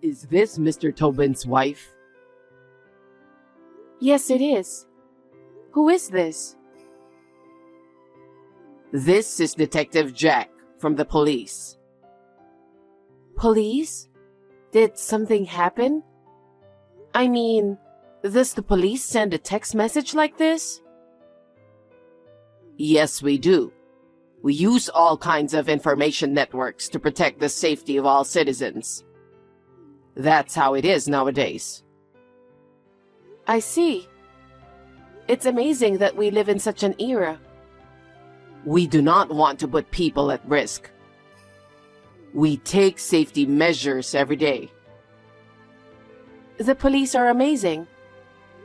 Is this Mr. Tobin's wife? Yes, it is. Who is this? This is Detective Jack from the police. Police? Did something happen? I mean, does the police send a text message like this? Yes, we do. We use all kinds of information networks to protect the safety of all citizens. That's how it is nowadays. I see. It's amazing that we live in such an era. We do not want to put people at risk. We take safety measures every day. The police are amazing.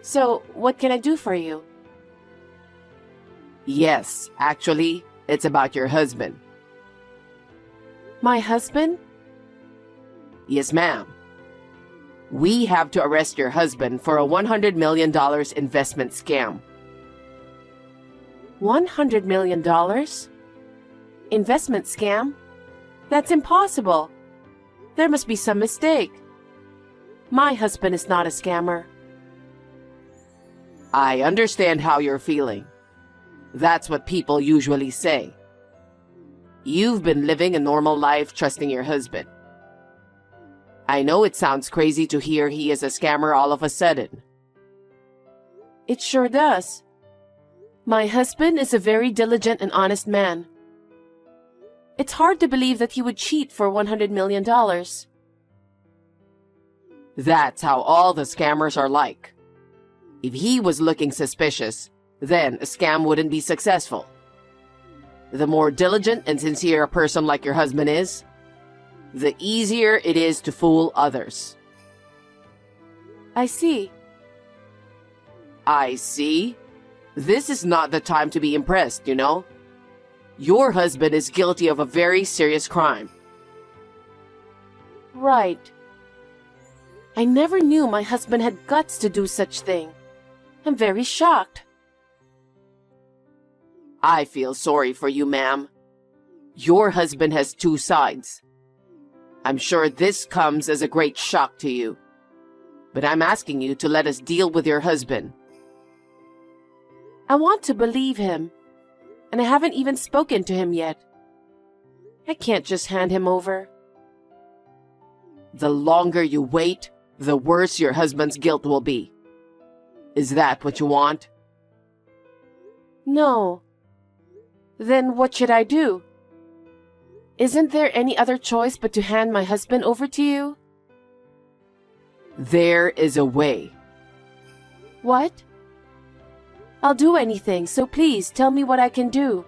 So, what can I do for you? Yes, actually, it's about your husband. My husband? Yes, ma'am. We have to arrest your husband for a $100 million investment scam. $100 million? Investment scam? That's impossible. There must be some mistake. My husband is not a scammer. I understand how you're feeling. That's what people usually say. You've been living a normal life trusting your husband. I know it sounds crazy to hear he is a scammer all of a sudden. It sure does. My husband is a very diligent and honest man. It's hard to believe that he would cheat for $100 million. That's how all the scammers are like. If he was looking suspicious, then a scam wouldn't be successful. The more diligent and sincere a person like your husband is, the easier it is to fool others. I see. I see? This is not the time to be impressed, you know? Your husband is guilty of a very serious crime. Right. I never knew my husband had guts to do such thing. I'm very shocked. I feel sorry for you, ma'am. Your husband has two sides. I'm sure this comes as a great shock to you. But I'm asking you to let us deal with your husband. I want to believe him, and I haven't even spoken to him yet. I can't just hand him over. The longer you wait, the worse your husband's guilt will be. Is that what you want? No. Then what should I do? Isn't there any other choice but to hand my husband over to you? There is a way. What? I'll do anything, so please tell me what I can do.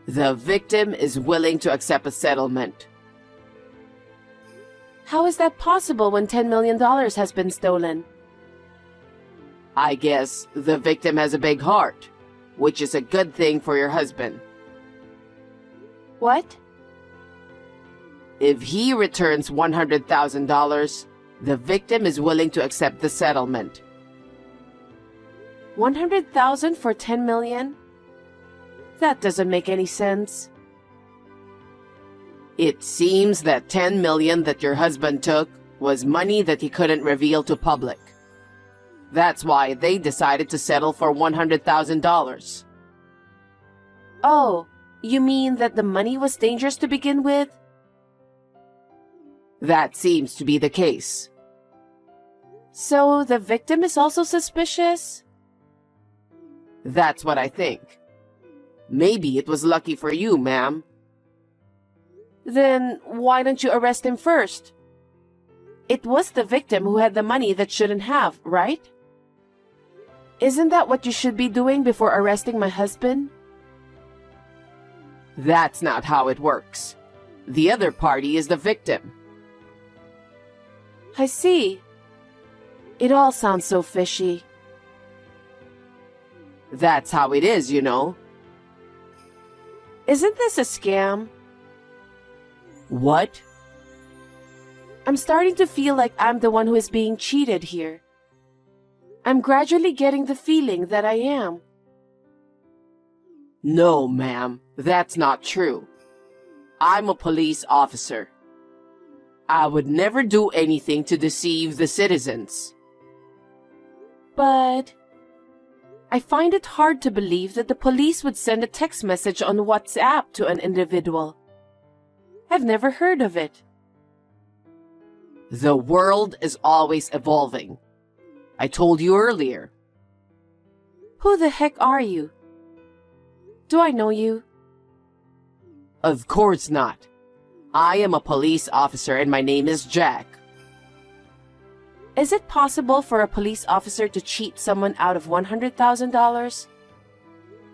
The victim is willing to accept a settlement. How is that possible when $10 million has been stolen? I guess the victim has a big heart, which is a good thing for your husband. What? If he returns $100,000, the victim is willing to accept the settlement. 100,000 for 10 million? That doesn't make any sense. It seems that $10 million that your husband took was money that he couldn't reveal to public. That's why they decided to settle for $100,000. Oh, you mean that the money was dangerous to begin with? That seems to be the case. So the victim is also suspicious? That's what I think. Maybe it was lucky for you, ma'am. Then why don't you arrest him first? It was the victim who had the money that shouldn't have, right? Isn't that what you should be doing before arresting my husband? That's not how it works. The other party is the victim. I see. It all sounds so fishy. That's how it is, you know. Isn't this a scam? What? I'm starting to feel like I'm the one who is being cheated here. I'm gradually getting the feeling that I am. No, ma'am, that's not true. I'm a police officer. I would never do anything to deceive the citizens. But I find it hard to believe that the police would send a text message on WhatsApp to an individual. I've never heard of it. The world is always evolving. I told you earlier. Who the heck are you? Do I know you? Of course not. I am a police officer and my name is Jack. Is it possible for a police officer to cheat someone out of $100,000?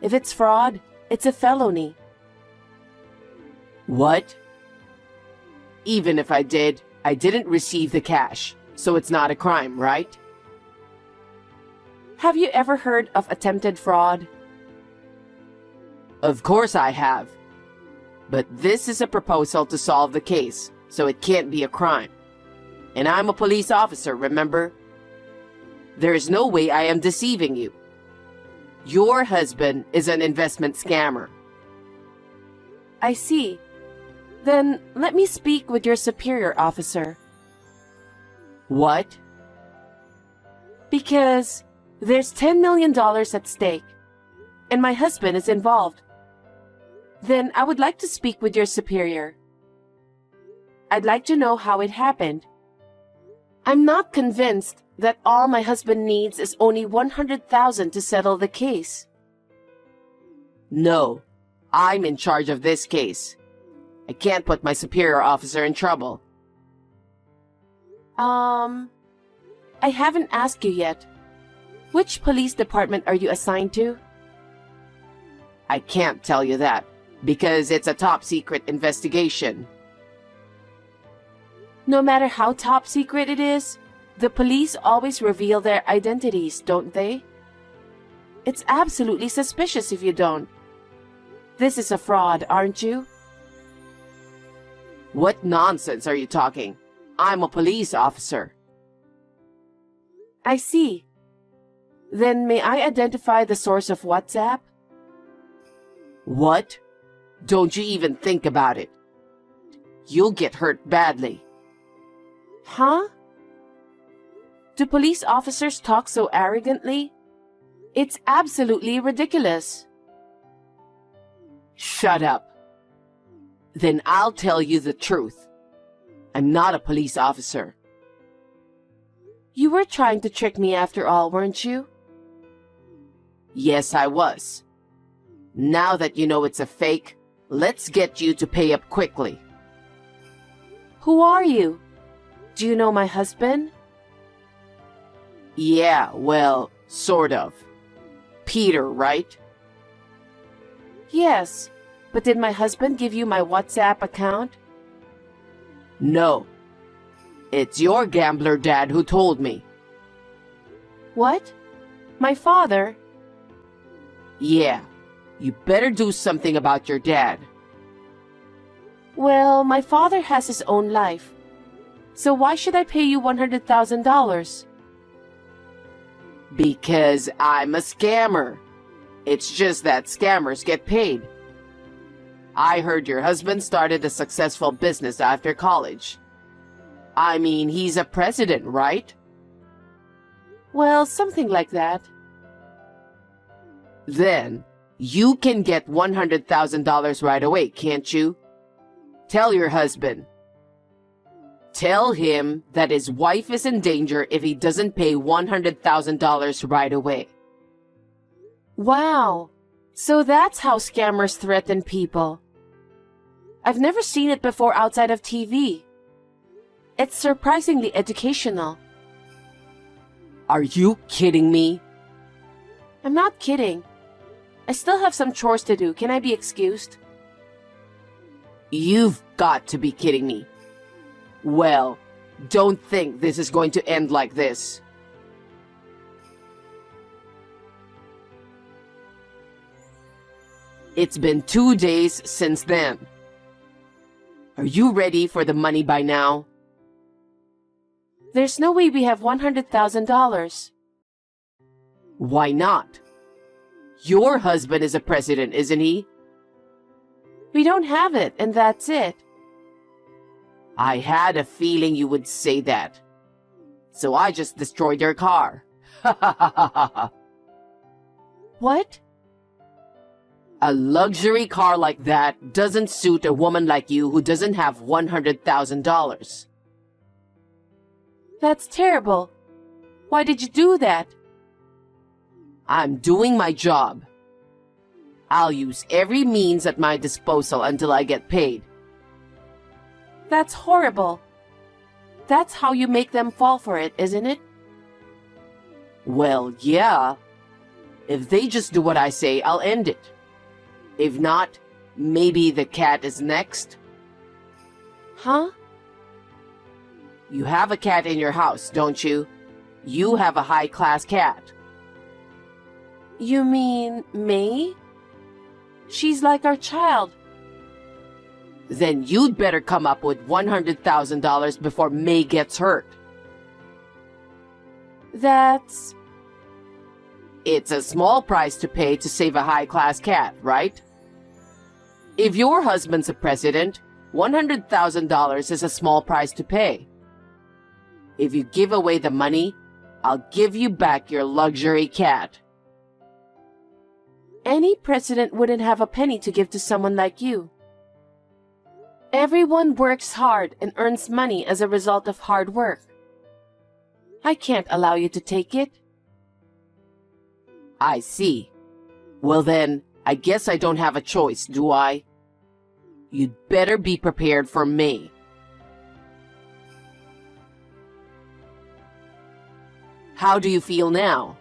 If it's fraud, it's a felony. What? Even if I did, I didn't receive the cash, so it's not a crime, right? Have you ever heard of attempted fraud? Of course I have. But this is a proposal to solve the case, so it can't be a crime. And I'm a police officer, remember? There is no way I am deceiving you. Your husband is an investment scammer. I see. Then let me speak with your superior officer. What? Because there's $10 million at stake, and my husband is involved. Then I would like to speak with your superior. I'd like to know how it happened. I'm not convinced that all my husband needs is only $100,000 to settle the case. No, I'm in charge of this case. I can't put my superior officer in trouble. I haven't asked you yet. Which police department are you assigned to? I can't tell you that, because it's a top secret investigation. No matter how top secret it is, the police always reveal their identities, don't they? It's absolutely suspicious if you don't. This is a fraud, aren't you? What nonsense are you talking? I'm a police officer. I see. Then may I identify the source of WhatsApp? What? Don't you even think about it. You'll get hurt badly. Huh? Do police officers talk so arrogantly? It's absolutely ridiculous. Shut up. Then I'll tell you the truth. I'm not a police officer. You were trying to trick me after all, weren't you? Yes, I was. Now that you know it's a fake, let's get you to pay up quickly. Who are you? Do you know my husband? Yeah, well, sort of. Peter, right? Yes, but did my husband give you my WhatsApp account? No. It's your gambler dad who told me. What? My father? Yeah, you better do something about your dad. Well, my father has his own life. So why should I pay you $100,000? Because I'm a scammer. It's just that scammers get paid. I heard your husband started a successful business after college. I mean, he's a president, right? Well, something like that. Then, you can get $100,000 right away, can't you? Tell your husband. Tell him that his wife is in danger if he doesn't pay $100,000 right away. Wow. So that's how scammers threaten people. I've never seen it before outside of TV. It's surprisingly educational. Are you kidding me? I'm not kidding. I still have some chores to do. Can I be excused? You've got to be kidding me. Well, don't think this is going to end like this. It's been 2 days since then. Are you ready for the money by now? There's no way we have $100,000. Why not? Your husband is a president, isn't he? We don't have it, and that's it. I had a feeling you would say that. So I just destroyed your car. What? A luxury car like that doesn't suit a woman like you who doesn't have $100,000. That's terrible. Why did you do that? I'm doing my job. I'll use every means at my disposal until I get paid. That's horrible. That's how you make them fall for it, isn't it? Well, yeah. If they just do what I say, I'll end it. If not, maybe the cat is next. Huh? You have a cat in your house, don't you? You have a high-class cat. You mean May? She's like our child. Then you'd better come up with $100,000 before May gets hurt. It's a small price to pay to save a high-class cat, right? If your husband's a president, $100,000 is a small price to pay. If you give away the money, I'll give you back your luxury cat. Any president wouldn't have a penny to give to someone like you. Everyone works hard and earns money as a result of hard work. I can't allow you to take it. I see. Well then, I guess I don't have a choice, do I? You'd better be prepared for me. How do you feel now?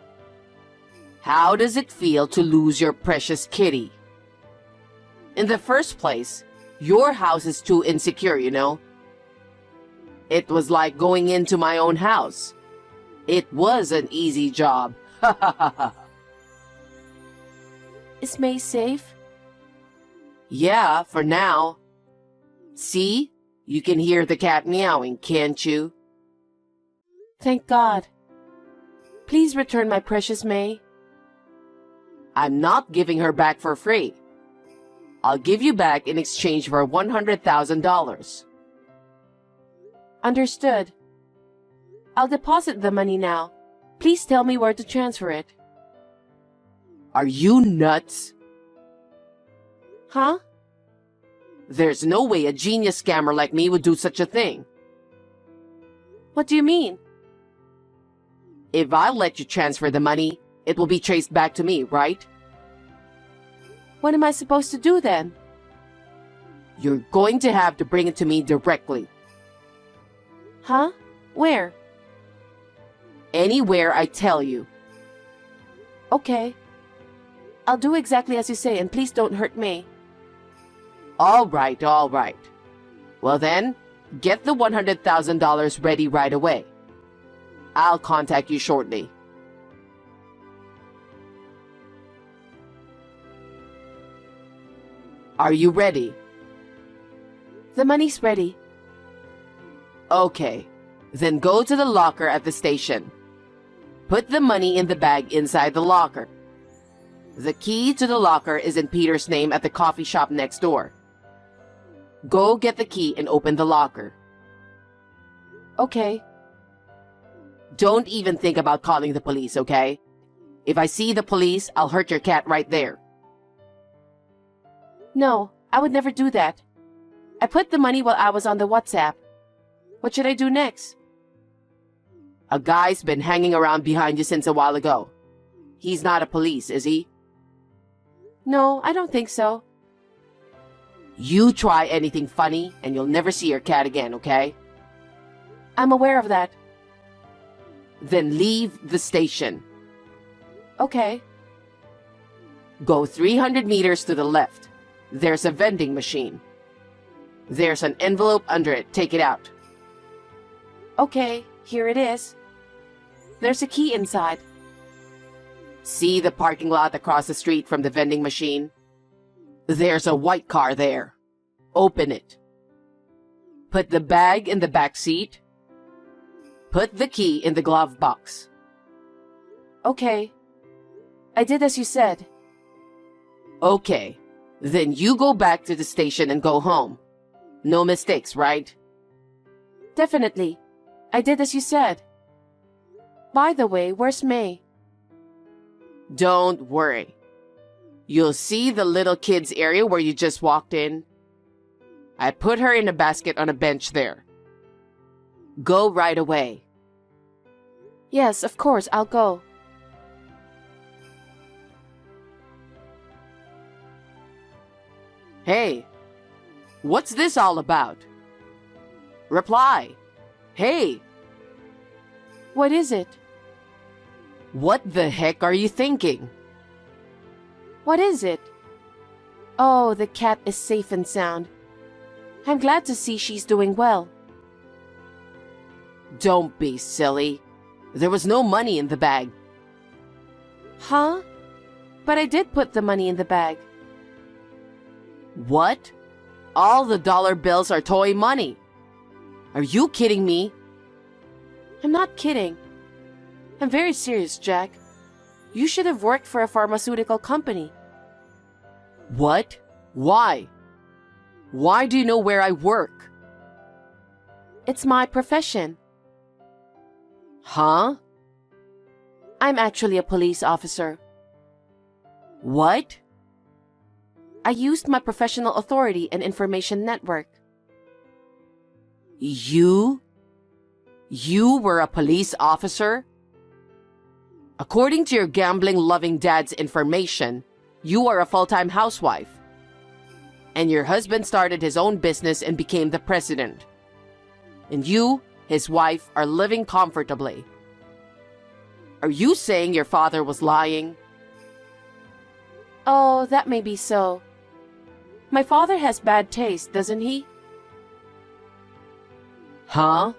How does it feel to lose your precious kitty? In the first place, your house is too insecure, you know. It was like going into my own house. It was an easy job. Ha ha ha ha. Is May safe? Yeah, for now. See? You can hear the cat meowing, can't you? Thank God. Please return my precious May. I'm not giving her back for free. I'll give you back in exchange for $100,000. Understood. I'll deposit the money now. Please tell me where to transfer it. Are you nuts? Huh? There's no way a genius scammer like me would do such a thing. What do you mean? If I let you transfer the money, it will be traced back to me, right? What am I supposed to do then? You're going to have to bring it to me directly. Huh? Where? Anywhere I tell you. Okay. I'll do exactly as you say, and please don't hurt May. All right, all right. Well then, get the $100,000 ready right away. I'll contact you shortly. Are you ready? The money's ready. Okay, then go to the locker at the station. Put the money in the bag inside the locker. The key to the locker is in Peter's name at the coffee shop next door. Go get the key and open the locker. Okay. Don't even think about calling the police, okay? If I see the police, I'll hurt your cat right there. No, I would never do that. I put the money while I was on the WhatsApp. What should I do next? A guy's been hanging around behind you since a while ago. He's not a police, is he? No, I don't think so. You try anything funny and you'll never see your cat again, okay? I'm aware of that. Then leave the station. Okay. Go 300 meters to the left. There's a vending machine. There's an envelope under it. Take it out. Okay, here it is. There's a key inside. See the parking lot across the street from the vending machine? There's a white car there. Open it. Put the bag in the back seat. Put the key in the glove box. Okay. I did as you said. Okay. Then you go back to the station and go home. No mistakes, right? Definitely. I did as you said. By the way, where's May? Don't worry. You'll see the little kids area where you just walked in. I put her in a basket on a bench there. Go right away. Yes, of course, I'll go. Hey, what's this all about? Reply. Hey, What is it? what the heck are you thinking? What is it? Oh, the cat is safe and sound. I'm glad to see she's doing well. Don't be silly. There was no money in the bag. Huh? But I did put the money in the bag. What? All the dollar bills are toy money. Are you kidding me? I'm not kidding. I'm very serious, Jack. You should have worked for a pharmaceutical company. What? Why? Why do you know where I work? It's my profession. Huh? I'm actually a police officer. What? I used my professional authority and information network. You? You were a police officer? According to your gambling-loving dad's information, you are a full-time housewife. And your husband started his own business and became the president. And you, his wife, are living comfortably. Are you saying your father was lying? Oh, that may be so. My father has bad taste, doesn't he? Huh?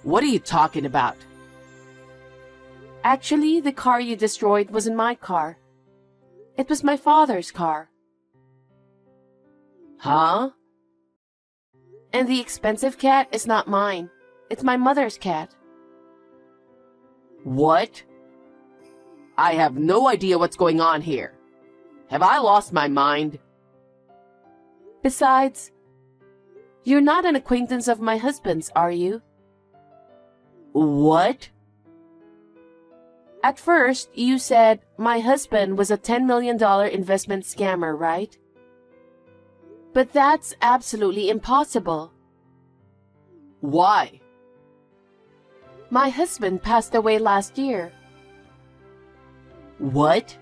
What are you talking about? Actually, the car you destroyed wasn't my car. It was my father's car. Huh? And the expensive cat is not mine. It's my mother's cat. What? I have no idea what's going on here. Have I lost my mind? Besides, you're not an acquaintance of my husband's, are you? What? At first, you said my husband was a $10 million investment scammer, right? But that's absolutely impossible. Why? My husband passed away last year. What?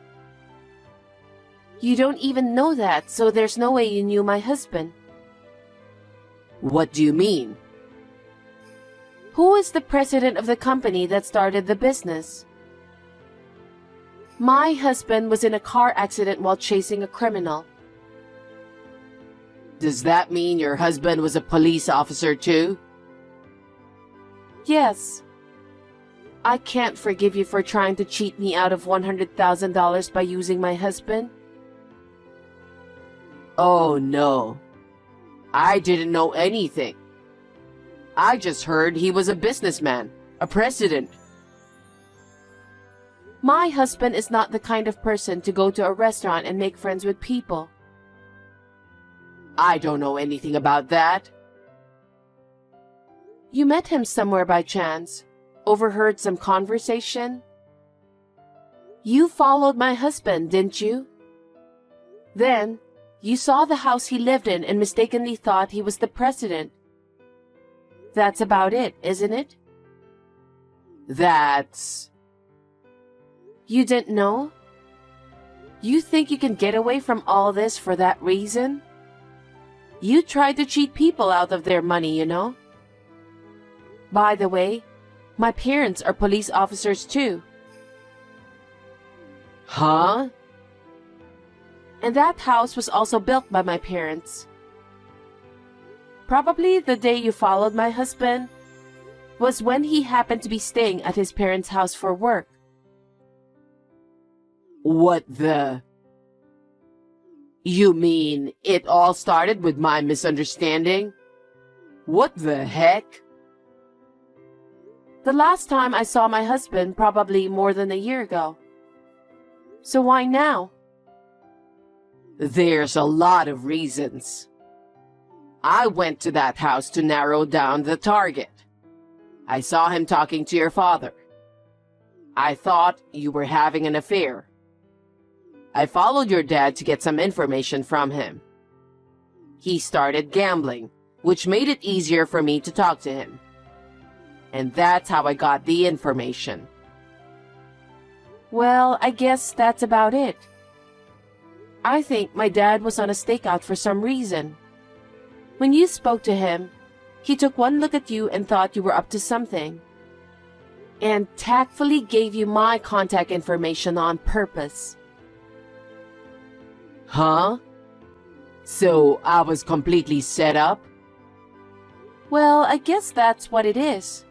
You don't even know that, so there's no way you knew my husband. What do you mean? Who is the president of the company that started the business? My husband was in a car accident while chasing a criminal. Does that mean your husband was a police officer too? Yes. I can't forgive you for trying to cheat me out of $100,000 by using my husband. Oh no. I didn't know anything. I just heard he was a businessman, a president. My husband is not the kind of person to go to a restaurant and make friends with people. I don't know anything about that. You met him somewhere by chance, overheard some conversation. You followed my husband, didn't you? Then, you saw the house he lived in and mistakenly thought he was the president. That's about it, isn't it? That's... You didn't know? You think you can get away from all this for that reason? You tried to cheat people out of their money, you know? By the way, my parents are police officers too. Huh? And that house was also built by my parents. Probably the day you followed my husband was when he happened to be staying at his parents' house for work. What the... You mean it all started with my misunderstanding? What the heck? The last time I saw my husband probably more than a year ago. So why now? There's a lot of reasons. I went to that house to narrow down the target. I saw him talking to your father. I thought you were having an affair. I followed your dad to get some information from him. He started gambling, which made it easier for me to talk to him. And that's how I got the information. Well, I guess that's about it. I think my dad was on a stakeout for some reason. When you spoke to him, he took one look at you and thought you were up to something, and tactfully gave you my contact information on purpose. Huh? So I was completely set up? Well, I guess that's what it is.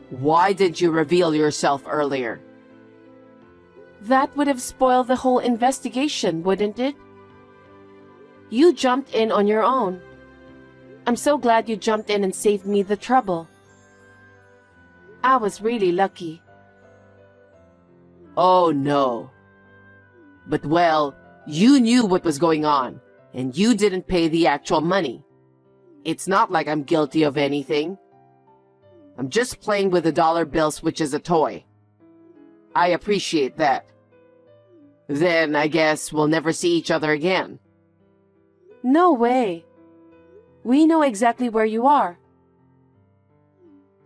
Why didn't you reveal yourself earlier? That would have spoiled the whole investigation, wouldn't it? You jumped in on your own. I'm so glad you jumped in and saved me the trouble. I was really lucky. Oh no. But well, you knew what was going on, and you didn't pay the actual money. It's not like I'm guilty of anything. I'm just playing with the dollar bills, which is a toy. I appreciate that. Then I guess we'll never see each other again. No way. We know exactly where you are.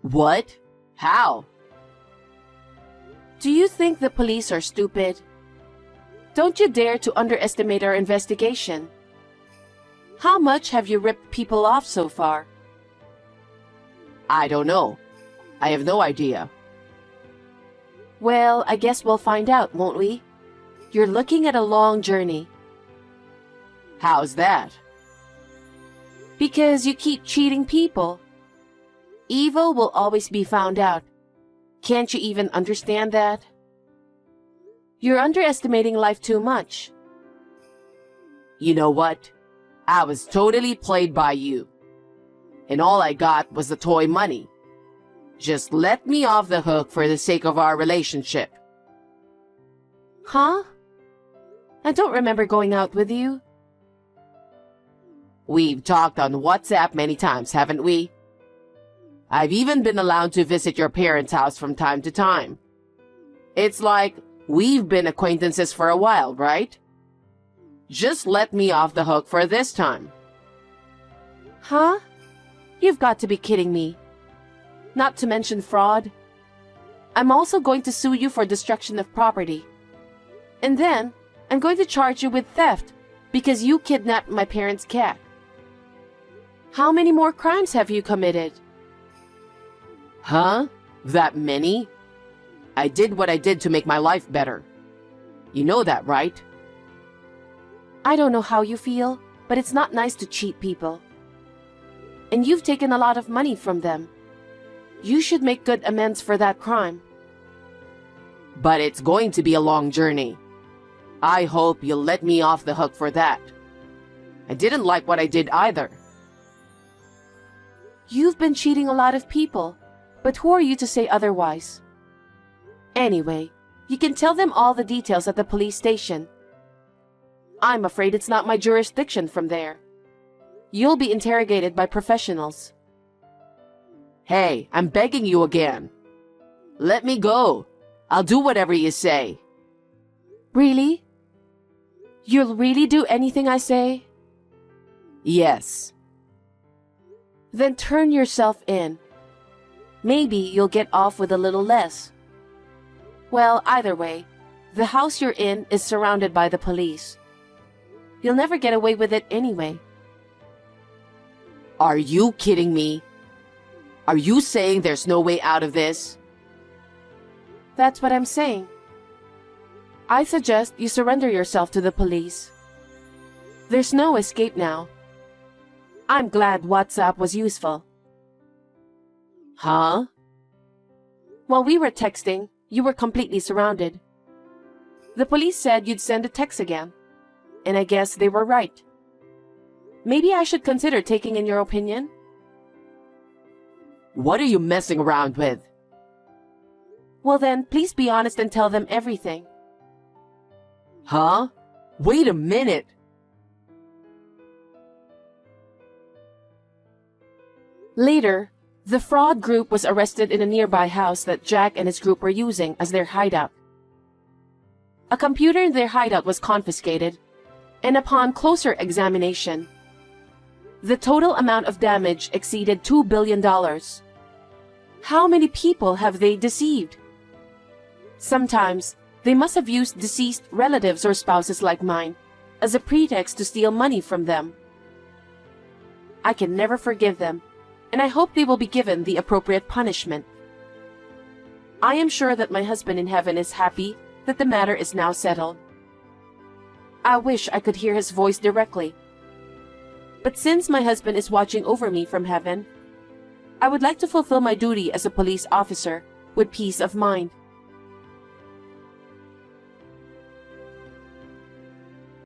What? How? Do you think the police are stupid? Don't you dare to underestimate our investigation. How much have you ripped people off so far? I don't know. I have no idea. Well, I guess we'll find out, won't we? You're looking at a long journey. How's that? Because you keep cheating people. Evil will always be found out. Can't you even understand that? You're underestimating life too much. You know what? I was totally played by you. And all I got was the toy money. Just let me off the hook for the sake of our relationship. Huh? I don't remember going out with you. We've talked on WhatsApp many times, haven't we? I've even been allowed to visit your parents' house from time to time. It's like we've been acquaintances for a while, right? Just let me off the hook for this time. Huh? You've got to be kidding me. Not to mention fraud. I'm also going to sue you for destruction of property. And then, I'm going to charge you with theft because you kidnapped my parents' cat. How many more crimes have you committed? Huh? That many? I did what I did to make my life better. You know that, right? I don't know how you feel, but it's not nice to cheat people. And you've taken a lot of money from them. You should make good amends for that crime. But it's going to be a long journey. I hope you'll let me off the hook for that. I didn't like what I did either. You've been cheating a lot of people, but who are you to say otherwise? Anyway, you can tell them all the details at the police station. I'm afraid it's not my jurisdiction from there. You'll be interrogated by professionals. Hey, I'm begging you again. Let me go. I'll do whatever you say. Really? You'll really do anything I say? Yes. Then turn yourself in. Maybe you'll get off with a little less. Well, either way, the house you're in is surrounded by the police. You'll never get away with it anyway. Are you kidding me? Are you saying there's no way out of this? That's what I'm saying. I suggest you surrender yourself to the police. There's no escape now. I'm glad WhatsApp was useful. Huh? While we were texting, you were completely surrounded. The police said you'd send a text again, and I guess they were right. Maybe I should consider taking in your opinion? What are you messing around with? Well then, please be honest and tell them everything. Huh? Wait a minute. Later, The fraud group was arrested in a nearby house that Jack and his group were using as their hideout. A computer in their hideout was confiscated, and upon closer examination, the total amount of damage exceeded $2 billion. How many people have they deceived? Sometimes, they must have used deceased relatives or spouses like mine as a pretext to steal money from them. I can never forgive them, and I hope they will be given the appropriate punishment. I am sure that my husband in heaven is happy that the matter is now settled. I wish I could hear his voice directly. But since my husband is watching over me from heaven, I would like to fulfill my duty as a police officer with peace of mind.